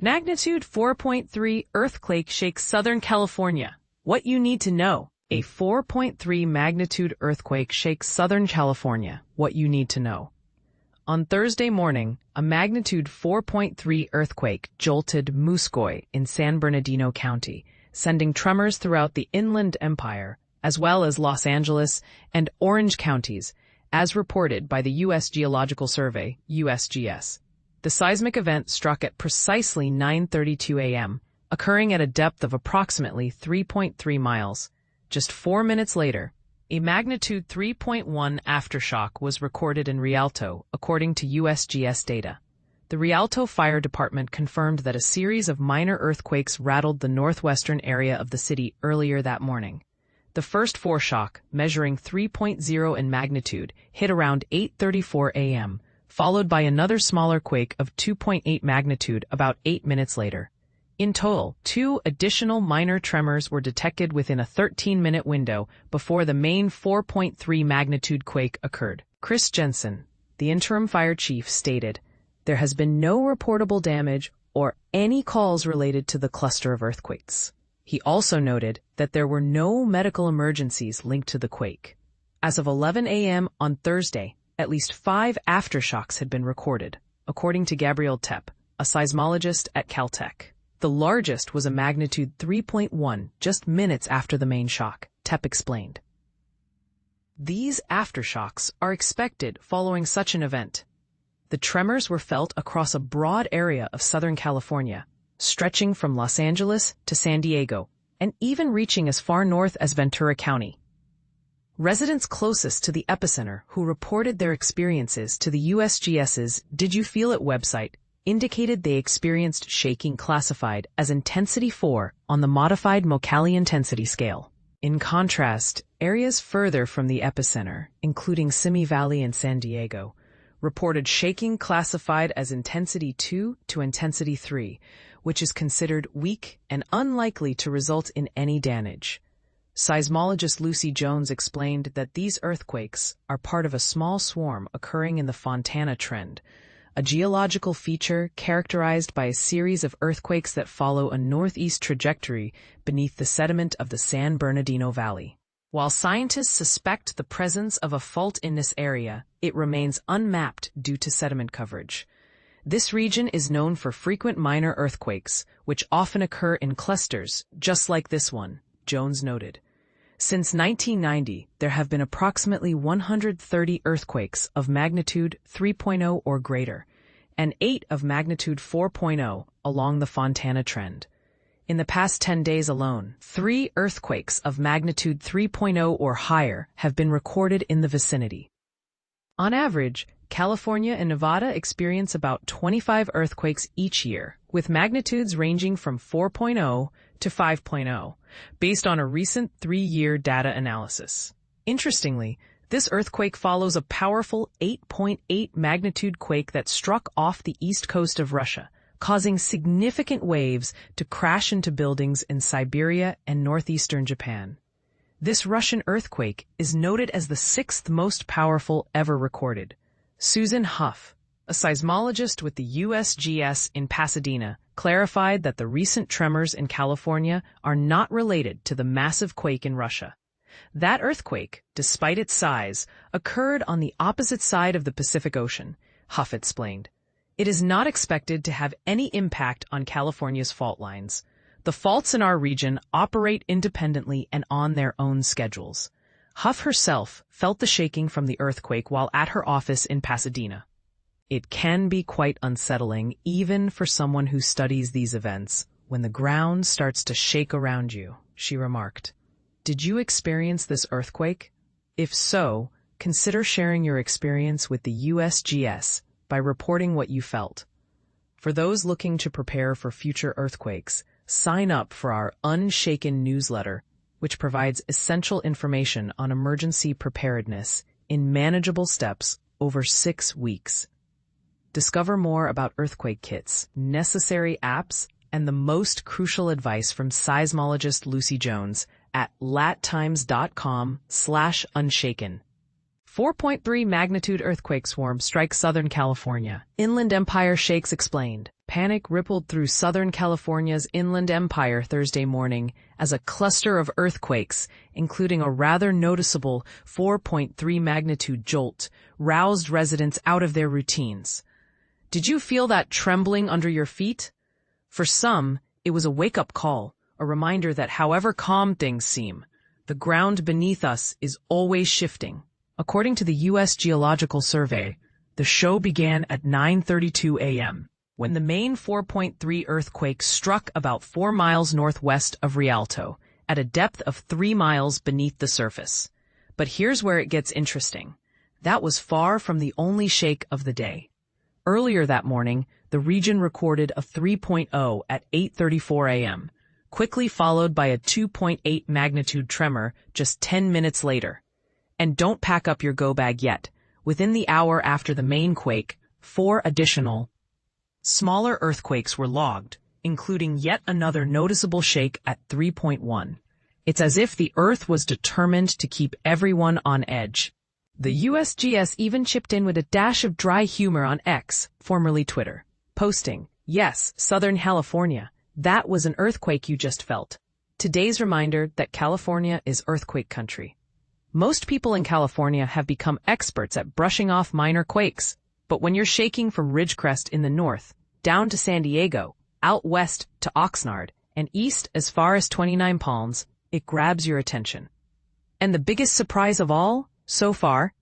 Magnitude 4.3 earthquake shakes Southern California. What you need to know. A 4.3 magnitude earthquake shakes Southern California. What you need to know. On Thursday morning, a magnitude 4.3 earthquake jolted Muscoy in San Bernardino County, sending tremors throughout the Inland Empire, as well as Los Angeles and Orange counties, as reported by the U.S. Geological Survey, USGS. The seismic event struck at precisely 9:32 a.m., occurring at a depth of approximately 3.3 miles. Just 4 minutes later, a magnitude 3.1 aftershock was recorded in Rialto, according to USGS data. The Rialto Fire Department confirmed that a series of minor earthquakes rattled the northwestern area of the city earlier that morning. The first foreshock, measuring 3.0 in magnitude, hit around 8:34 a.m., followed by another smaller quake of 2.8 magnitude about 8 minutes later. In total, 2 additional minor tremors were detected within a 13-minute window before the main 4.3 magnitude quake occurred. Chris Jensen, the interim fire chief, stated, "There has been no reportable damage or any calls related to the cluster of earthquakes." He also noted that there were no medical emergencies linked to the quake. As of 11 a.m. on Thursday, at least 5 aftershocks had been recorded, according to Gabriel Tepp, a seismologist at Caltech. The largest was a magnitude 3.1 just minutes after the main shock, Tepp explained. These aftershocks are expected following such an event. The tremors were felt across a broad area of Southern California, stretching from Los Angeles to San Diego, and even reaching as far north as Ventura County. Residents closest to the epicenter who reported their experiences to the USGS's Did You Feel It website indicated they experienced shaking classified as Intensity 4 on the modified Mercalli intensity scale. In contrast, areas further from the epicenter, including Simi Valley and San Diego, reported shaking classified as Intensity 2 to Intensity 3, which is considered weak and unlikely to result in any damage. Seismologist Lucy Jones explained that these earthquakes are part of a small swarm occurring in the Fontana Trend, a geological feature characterized by a series of earthquakes that follow a northeast trajectory beneath the sediment of the San Bernardino Valley. While scientists suspect the presence of a fault in this area, it remains unmapped due to sediment coverage. This region is known for frequent minor earthquakes, which often occur in clusters, just like this one, Jones noted. Since 1990, there have been approximately 130 earthquakes of magnitude 3.0 or greater, and 8 of magnitude 4.0 along the Fontana Trend. In the past 10 days alone, 3 earthquakes of magnitude 3.0 or higher have been recorded in the vicinity. On average, California and Nevada experience about 25 earthquakes each year, with magnitudes ranging from 4.0 to 5.0, based on a recent 3-year data analysis. Interestingly, this earthquake follows a powerful 8.8 magnitude quake that struck off the east coast of Russia, causing significant waves to crash into buildings in Siberia and northeastern Japan. This Russian earthquake is noted as the 6th most powerful ever recorded. Susan Huff, a seismologist with the USGS in Pasadena, clarified that the recent tremors in California are not related to the massive quake in Russia. That earthquake, despite its size, occurred on the opposite side of the Pacific Ocean, Huff explained. It is not expected to have any impact on California's fault lines. The faults in our region operate independently and on their own schedules. Huff herself felt the shaking from the earthquake while at her office in Pasadena. It can be quite unsettling, even for someone who studies these events, when the ground starts to shake around you, she remarked. Did you experience this earthquake? If so, consider sharing your experience with the USGS by reporting what you felt. For those looking to prepare for future earthquakes, sign up for our Unshaken newsletter, which provides essential information on emergency preparedness in manageable steps over 6 weeks. Discover more about earthquake kits, necessary apps, and the most crucial advice from seismologist Lucy Jones at lattimes.com/unshaken. 4.3 magnitude earthquake swarm strikes Southern California. Inland Empire shakes explained. Panic rippled through Southern California's Inland Empire Thursday morning as a cluster of earthquakes, including a rather noticeable 4.3 magnitude jolt, roused residents out of their routines. Did you feel that trembling under your feet? For some, it was a wake-up call, a reminder that however calm things seem, the ground beneath us is always shifting. According to the U.S. Geological Survey, the show began at 9:32 a.m. when the main 4.3 earthquake struck about 4 miles northwest of Rialto, at a depth of 3 miles beneath the surface. But here's where it gets interesting. That was far from the only shake of the day. Earlier that morning, the region recorded a 3.0 at 8:34 a.m., quickly followed by a 2.8 magnitude tremor just 10 minutes later. And don't pack up your go bag yet. Within the hour after the main quake, 4 additional smaller earthquakes were logged, including yet another noticeable shake at 3.1. It's as if the Earth was determined to keep everyone on edge. The USGS even chipped in with a dash of dry humor on X, formerly Twitter, posting, "Yes, Southern California, that was an earthquake you just felt." Today's reminder that California is earthquake country. Most people in California have become experts at brushing off minor quakes, but when you're shaking from Ridgecrest in the north, down to San Diego, out west to Oxnard, and east as far as 29 Palms, it grabs your attention. And the biggest surprise of all, so far,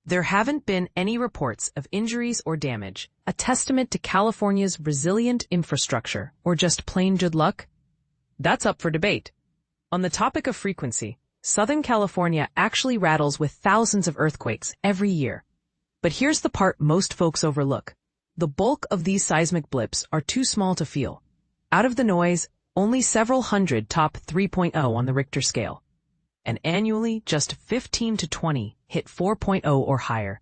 there haven't been any reports of injuries or damage, a testament to California's resilient infrastructure, or just plain good luck? That's up for debate. On the topic of frequency, Southern California actually rattles with thousands of earthquakes every year. But here's the part most folks overlook. The bulk of these seismic blips are too small to feel. Out of the noise, only several hundred top 3.0 on the Richter scale. And annually, just 15 to 20 hit 4.0 or higher.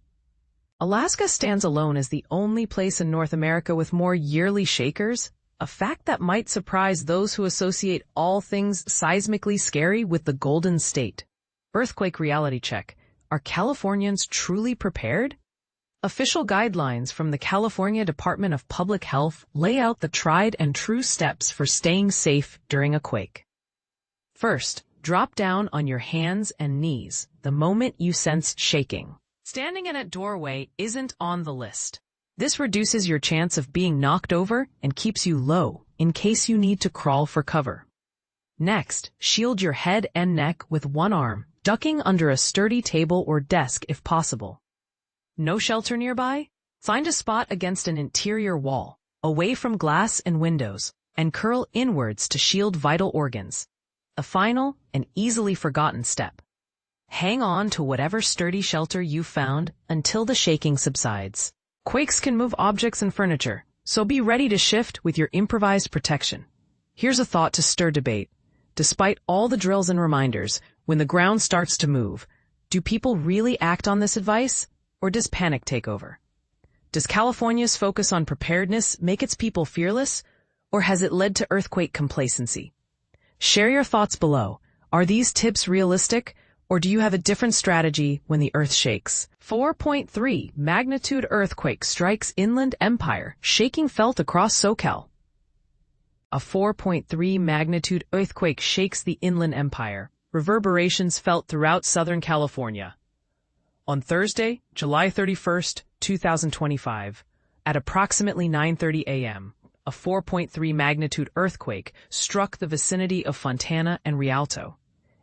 Alaska stands alone as the only place in North America with more yearly shakers, a fact that might surprise those who associate all things seismically scary with the Golden State. Earthquake reality check. Are Californians truly prepared? Official guidelines from the California Department of Public Health lay out the tried and true steps for staying safe during a quake. First, drop down on your hands and knees the moment you sense shaking. Standing in a doorway isn't on the list. This reduces your chance of being knocked over and keeps you low in case you need to crawl for cover. Next, shield your head and neck with one arm, ducking under a sturdy table or desk if possible. No shelter nearby? Find a spot against an interior wall, away from glass and windows, and curl inwards to shield vital organs. A final and easily forgotten step. Hang on to whatever sturdy shelter you found until the shaking subsides. Quakes can move objects and furniture, so be ready to shift with your improvised protection. Here's a thought to stir debate. Despite all the drills and reminders, when the ground starts to move, do people really act on this advice, or does panic take over? Does California's focus on preparedness make its people fearless, or has it led to earthquake complacency? Share your thoughts below. Are these tips realistic, or do you have a different strategy when the earth shakes? 4.3 magnitude earthquake strikes Inland Empire, shaking felt across SoCal. A 4.3 magnitude earthquake shakes the Inland Empire, reverberations felt throughout Southern California. On Thursday, July 31st, 2025, at approximately 9:30 a.m., a 4.3 magnitude earthquake struck the vicinity of Fontana and Rialto,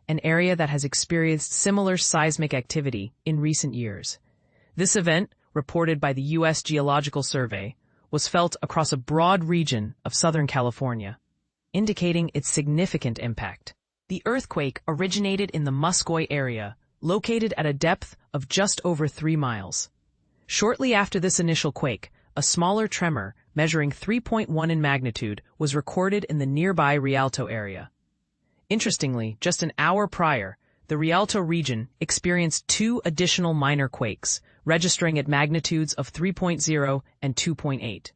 an area that has experienced similar seismic activity in recent years. This event, reported by the U.S. Geological Survey, was felt across a broad region of Southern California, indicating its significant impact. The earthquake originated in the Muscoy area, located at a depth of just over 3 miles. Shortly after this initial quake, a smaller tremor, measuring 3.1 in magnitude, was recorded in the nearby Rialto area. Interestingly, just an hour prior, the Rialto region experienced 2 additional minor quakes, registering at magnitudes of 3.0 and 2.8.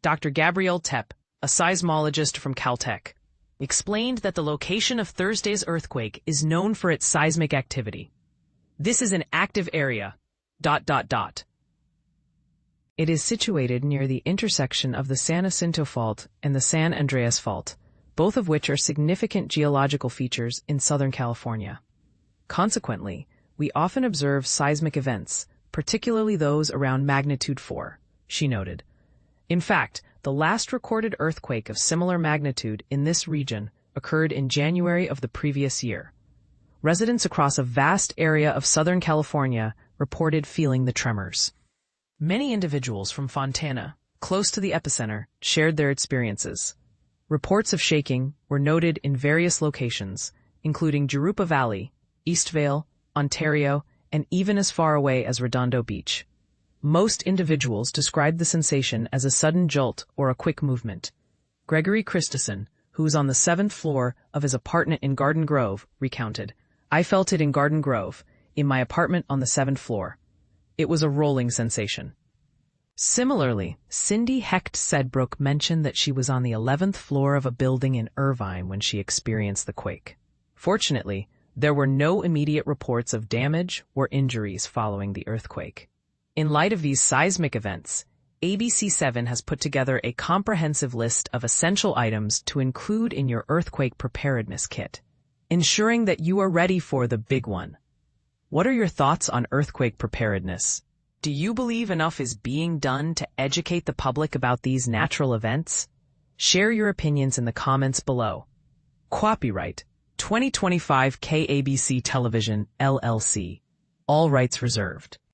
Dr. Gabrielle Tepp, a seismologist from Caltech, explained that the location of Thursday's earthquake is known for its seismic activity. This is an active area, ... It is situated near the intersection of the San Jacinto Fault and the San Andreas Fault, both of which are significant geological features in Southern California. Consequently, we often observe seismic events, particularly those around magnitude 4, she noted. In fact, the last recorded earthquake of similar magnitude in this region occurred in January of the previous year. Residents across a vast area of Southern California reported feeling the tremors. Many individuals from Fontana, close to the epicenter, shared their experiences. Reports of shaking were noted in various locations, including Jurupa Valley, Eastvale, Ontario, and even as far away as Redondo Beach. Most individuals described the sensation as a sudden jolt or a quick movement. Gregory Christensen, who was on the 7th floor of his apartment in Garden Grove, recounted, "I felt it in Garden Grove, in my apartment on the 7th floor. It was a rolling sensation." Similarly, Cindy Hecht Sedbrook mentioned that she was on the 11th floor of a building in Irvine when she experienced the quake. Fortunately, there were no immediate reports of damage or injuries following the earthquake. In light of these seismic events, ABC7 has put together a comprehensive list of essential items to include in your earthquake preparedness kit, ensuring that you are ready for the big one. What are your thoughts on earthquake preparedness? Do you believe enough is being done to educate the public about these natural events? Share your opinions in the comments below. Copyright 2025 KABC Television, LLC. All rights reserved.